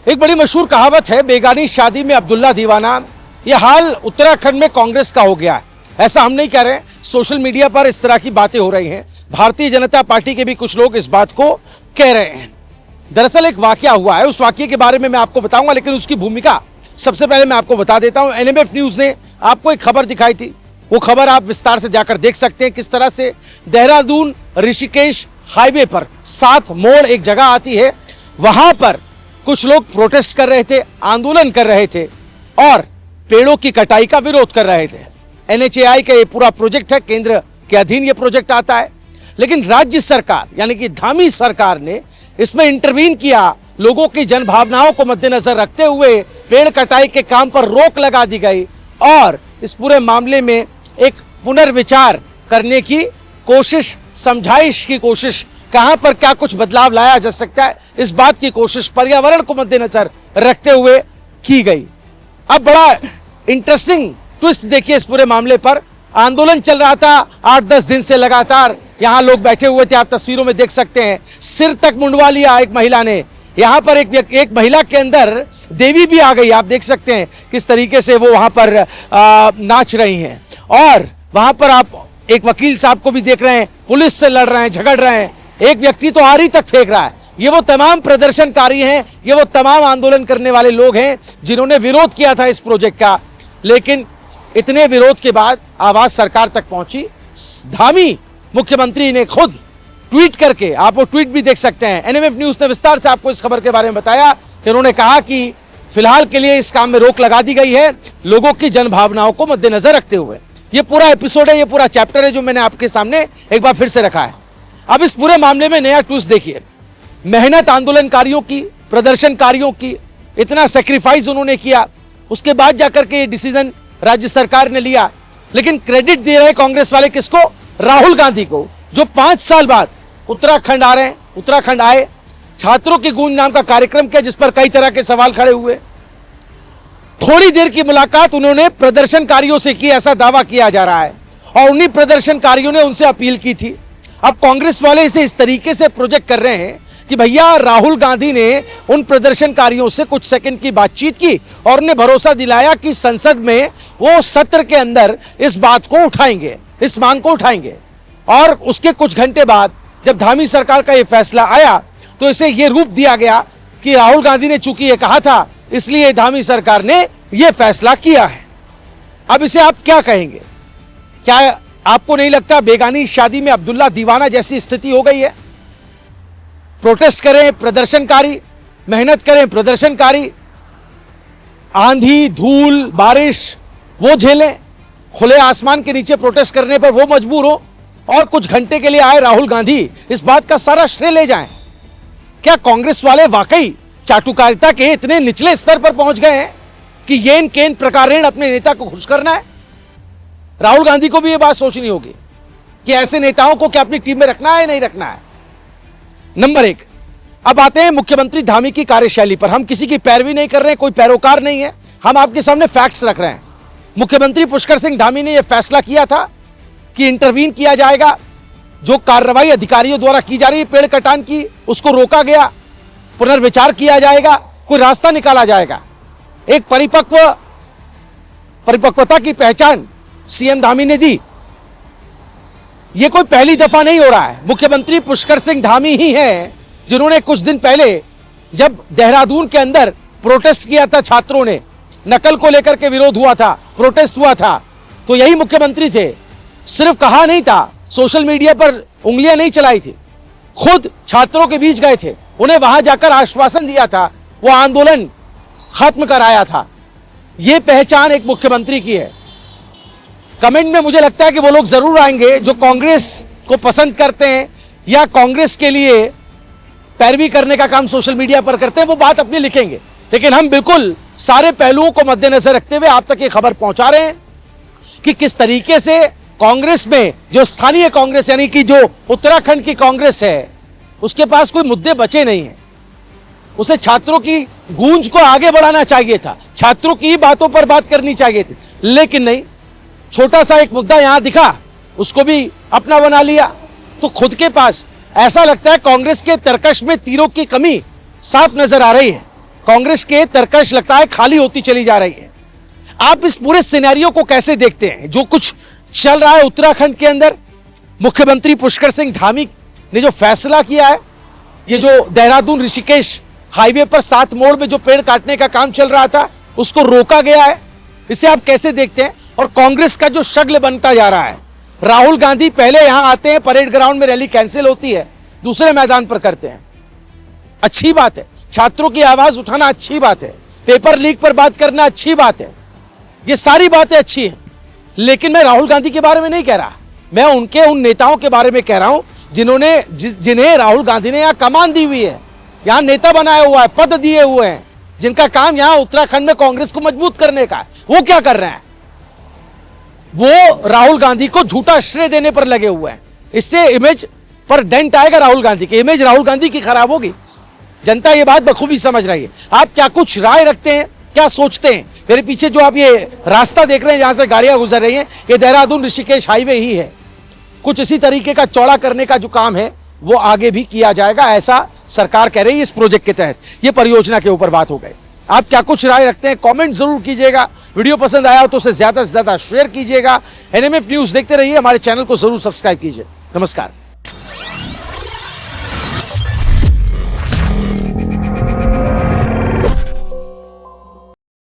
एक बड़ी मशहूर कहावत है, बेगानी शादी में अब्दुल्ला दीवाना। यह हाल उत्तराखंड में कांग्रेस का हो गया है। ऐसा हम नहीं कह रहे, सोशल मीडिया पर इस तरह की बातें हो रही हैं। भारतीय जनता पार्टी के भी कुछ लोग इस बात को कह रहे हैं। दरअसल एक वाकया हुआ है, उस वाकये के बारे में मैं आपको बताऊंगा, लेकिन उसकी भूमिका सबसे पहले मैं आपको बता देता हूं। एनएमएफ न्यूज ने आपको एक खबर दिखाई थी, वो खबर आप विस्तार से जाकर देख सकते हैं। किस तरह से देहरादून ऋषिकेश हाईवे पर 7 मोड़ एक जगह आती है, वहां पर कुछ लोग प्रोटेस्ट कर रहे थे, आंदोलन कर रहे थे और पेड़ों की कटाई का विरोध कर रहे थे। एनएचएआई का ये पूरा प्रोजेक्ट है, केंद्र के अधीन ये प्रोजेक्ट आता है, लेकिन राज्य सरकार यानी कि धामी सरकार ने इसमें इंटरवीन किया। लोगों की जनभावनाओं को मद्देनजर रखते हुए पेड़ कटाई के काम पर रोक लगा दी गई और इस पूरे मामले में एक पुनर्विचार करने की कोशिश, समझाइश की कोशिश, कहां पर क्या कुछ बदलाव लाया जा सकता है, इस बात की कोशिश पर्यावरण को मद्देनजर रखते हुए की गई। अब बड़ा इंटरेस्टिंग ट्विस्ट देखिए इस पूरे मामले पर। आंदोलन चल रहा था 8-10 दिन से लगातार, यहां लोग बैठे हुए थे, आप तस्वीरों में देख सकते हैं। सिर तक मुंडवा लिया एक महिला ने। यहां पर एक महिला के अंदर देवी भी आ गई, आप देख सकते हैं किस तरीके से वो वहां पर नाच रही हैं। और वहां पर आप एक वकील साहब को भी देख रहे हैं, पुलिस से लड़ रहे हैं, झगड़ रहे हैं। एक व्यक्ति तो आरी तक फेंक रहा है। ये वो तमाम प्रदर्शनकारी हैं, ये वो तमाम आंदोलन करने वाले लोग हैं जिन्होंने विरोध किया था इस प्रोजेक्ट का। लेकिन इतने विरोध के बाद आवाज सरकार तक पहुंची। धामी मुख्यमंत्री ने खुद ट्वीट करके, आप वो ट्वीट भी देख सकते हैं, एनएमएफ न्यूज ने विस्तार से आपको इस खबर के बारे में बताया। उन्होंने कहा कि फिलहाल के लिए इस काम में रोक लगा दी गई है, लोगों की जनभावनाओं को मद्देनजर रखते हुए। ये पूरा एपिसोड है, ये पूरा चैप्टर है जो मैंने आपके सामने एक बार फिर से रखा है। अब इस पूरे मामले में नया ट्विस्ट देखिए। मेहनत आंदोलनकारियों की, प्रदर्शनकारियों की, इतना सेक्रीफाइस उन्होंने किया, उसके बाद जाकर के डिसीजन राज्य सरकार ने लिया। लेकिन क्रेडिट दे रहे कांग्रेस वाले किसको? राहुल गांधी को, जो 5 साल बाद उत्तराखंड आ रहे हैं। उत्तराखंड आए, छात्रों की गूंज नाम का कार्यक्रम किया जिस पर कई तरह के सवाल खड़े हुए। थोड़ी देर की मुलाकात उन्होंने प्रदर्शनकारियों से की, ऐसा दावा किया जा रहा है, और उन्हीं प्रदर्शनकारियों ने उनसे अपील की थी। अब कांग्रेस वाले इसे इस तरीके से प्रोजेक्ट कर रहे हैं कि भैया राहुल गांधी ने उन प्रदर्शनकारियों से कुछ सेकंड की बातचीत की और उन्हें भरोसा दिलाया कि संसद में वो सत्र के अंदर इस बात को उठाएंगे, इस मांग को उठाएंगे। और उसके कुछ घंटे बाद जब धामी सरकार का यह फैसला आया तो इसे यह रूप दिया गया कि राहुल गांधी ने चूंकि यह कहा था, इसलिए धामी सरकार ने यह फैसला किया है। अब इसे आप क्या कहेंगे? क्या आपको नहीं लगता बेगानी शादी में अब्दुल्ला दीवाना जैसी स्थिति हो गई है? प्रोटेस्ट करें प्रदर्शनकारी, मेहनत करें प्रदर्शनकारी, आंधी, धूल, बारिश वो झेलें, खुले आसमान के नीचे प्रोटेस्ट करने पर वो मजबूर हो, और कुछ घंटे के लिए आए राहुल गांधी इस बात का सारा श्रेय ले जाएं। क्या कांग्रेस वाले वाकई चाटुकारिता के इतने निचले स्तर पर पहुंच गए हैं कि येन केन प्रकारेण अपने नेता को खुश करना है? राहुल गांधी को भी यह बात सोचनी होगी कि ऐसे नेताओं को क्या अपनी टीम में रखना है, नहीं रखना है। नंबर 1, अब आते हैं मुख्यमंत्री धामी की कार्यशैली पर। हम किसी की पैरवी नहीं कर रहे हैं, कोई पैरोकार नहीं है, हम आपके सामने फैक्ट्स रख रहे हैं। मुख्यमंत्री पुष्कर सिंह धामी ने यह फैसला किया था कि इंटरवीन किया जाएगा, जो कार्रवाई अधिकारियों द्वारा की जा रही है पेड़ कटान की, उसको रोका गया, पुनर्विचार किया जाएगा, कोई रास्ता निकाला जाएगा। एक परिपक्वता की पहचान सीएम धामी ने दी। यह कोई पहली दफा नहीं हो रहा है। मुख्यमंत्री पुष्कर सिंह धामी ही हैं जिन्होंने कुछ दिन पहले जब देहरादून के अंदर प्रोटेस्ट किया था, छात्रों ने नकल को लेकर के विरोध हुआ था, प्रोटेस्ट हुआ था, तो यही मुख्यमंत्री थे। सिर्फ कहा नहीं था, सोशल मीडिया पर उंगलियां नहीं चलाई थी, खुद छात्रों के बीच गए थे, उन्हें वहां जाकर आश्वासन दिया था, वो आंदोलन खत्म कराया था। यह पहचान एक मुख्यमंत्री की है। कमेंट में मुझे लगता है कि वो लोग जरूर आएंगे जो कांग्रेस को पसंद करते हैं या कांग्रेस के लिए पैरवी करने का काम सोशल मीडिया पर करते हैं, वो बात अपनी लिखेंगे। लेकिन हम बिल्कुल सारे पहलुओं को मद्देनजर रखते हुए आप तक ये खबर पहुंचा रहे हैं कि किस तरीके से कांग्रेस में, जो स्थानीय कांग्रेस यानी कि जो उत्तराखंड की कांग्रेस है, उसके पास कोई मुद्दे बचे नहीं है। उसे छात्रों की गूंज को आगे बढ़ाना चाहिए था, छात्रों की बातों पर बात करनी चाहिए थी, लेकिन नहीं। छोटा सा एक मुद्दा यहां दिखा, उसको भी अपना बना लिया। तो खुद के पास ऐसा लगता है कांग्रेस के तर्कश में तीरों की कमी साफ नजर आ रही है। कांग्रेस के तरकश लगता है खाली होती चली जा रही है। आप इस पूरे सिनेरियो को कैसे देखते हैं, जो कुछ चल रहा है उत्तराखंड के अंदर? मुख्यमंत्री पुष्कर सिंह धामी ने जो फैसला किया है, ये जो देहरादून ऋषिकेश हाईवे पर 7 मोड़ में जो पेड़ काटने का काम चल रहा था, उसको रोका गया है, इसे आप कैसे देखते हैं? और कांग्रेस का जो शक्ल बनता जा रहा है, राहुल गांधी पहले यहां आते हैं, परेड ग्राउंड में रैली कैंसिल होती है, दूसरे मैदान पर करते हैं। अच्छी बात है, छात्रों की आवाज उठाना अच्छी बात है, पेपर लीक पर बात करना अच्छी बात है, ये सारी बातें अच्छी हैं। लेकिन मैं राहुल गांधी के बारे में नहीं कह रहा, मैं उन नेताओं के बारे में कह रहा हूं जिन्हें राहुल गांधी ने यहां कमान दी हुई है, यहां नेता बनाया हुआ है, पद दिए हुए हैं, जिनका काम यहां उत्तराखंड में कांग्रेस को मजबूत करने का है। वो क्या कर रहे हैं? वो राहुल गांधी को झूठा श्रेय देने पर लगे हुए हैं। इससे इमेज पर डेंट आएगा राहुल गांधी की, इमेज राहुल गांधी की खराब होगी। जनता ये बात बखूबी समझ रही है। आप क्या कुछ राय रखते हैं, क्या सोचते हैं? मेरे पीछे जो आप ये रास्ता देख रहे हैं, जहां से गाड़ियां गुजर रही हैं, ये देहरादून ऋषिकेश हाईवे ही है। कुछ इसी तरीके का चौड़ा करने का जो काम है वो आगे भी किया जाएगा, ऐसा सरकार कह रही है इस प्रोजेक्ट के तहत। ये परियोजना के ऊपर बात हो गई। आप क्या कुछ राय रखते हैं, कमेंट जरूर कीजिएगा। वीडियो पसंद आया हो तो उसे ज्यादा से ज्यादा शेयर कीजिएगा। एनएमएफ न्यूज देखते रहिए, हमारे चैनल को जरूर सब्सक्राइब कीजिए। नमस्कार।